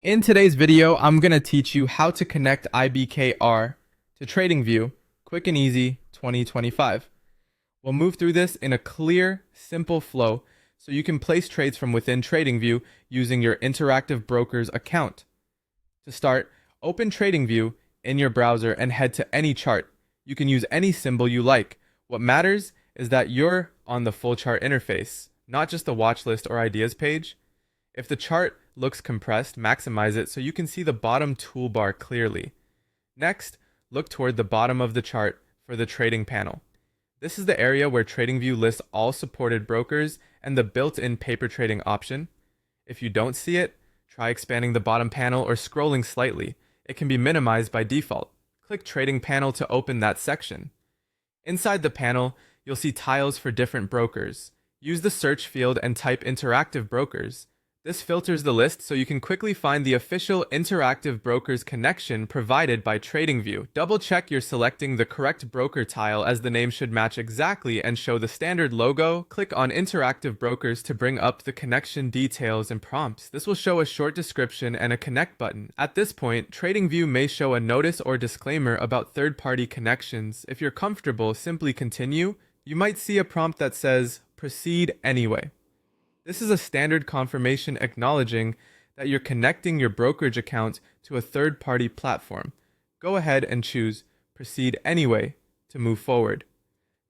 In today's video, I'm going to teach you how to connect IBKR to TradingView, quick and easy 2025. We'll move through this in a clear, simple flow so you can place trades from within TradingView using your Interactive Brokers account. To start, open TradingView in your browser and head to any chart. You can use any symbol you like. What matters is that you're on the full chart interface, not just the watch list or ideas page. If the chart looks compressed, maximize it so you can see the bottom toolbar clearly. Next, look toward the bottom of the chart for the trading panel. This is the area where TradingView lists all supported brokers and the built-in paper trading option. If you don't see it, try expanding the bottom panel or scrolling slightly. It can be minimized by default. Click Trading Panel to open that section. Inside the panel, you'll see tiles for different brokers. Use the search field and type Interactive Brokers. This filters the list so you can quickly find the official Interactive Brokers connection provided by TradingView. Double check you're selecting the correct broker tile, as the name should match exactly and show the standard logo. Click on Interactive Brokers to bring up the connection details and prompts. This will show a short description and a connect button. At this point, TradingView may show a notice or disclaimer about third-party connections. If you're comfortable, simply continue. You might see a prompt that says, "Proceed anyway." This is a standard confirmation acknowledging that you're connecting your brokerage account to a third-party platform. Go ahead and choose Proceed Anyway to move forward.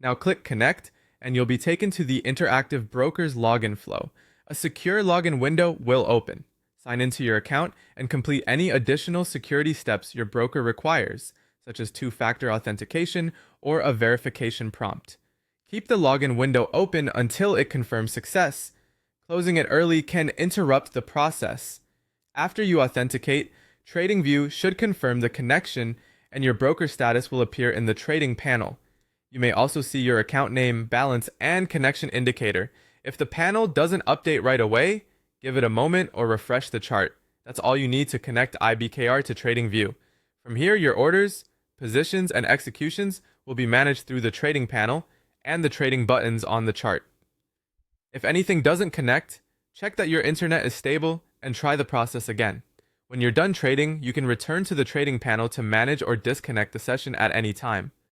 Now click Connect, and you'll be taken to the Interactive Brokers login flow. A secure login window will open. Sign into your account and complete any additional security steps your broker requires, such as two-factor authentication or a verification prompt. Keep the login window open until it confirms success. Closing it early can interrupt the process. After you authenticate, TradingView should confirm the connection and your broker status will appear in the trading panel. You may also see your account name, balance, and connection indicator. If the panel doesn't update right away, give it a moment or refresh the chart. That's all you need to connect IBKR to TradingView. From here, your orders, positions, and executions will be managed through the trading panel and the trading buttons on the chart. If anything doesn't connect, check that your internet is stable and try the process again. When you're done trading, you can return to the trading panel to manage or disconnect the session at any time.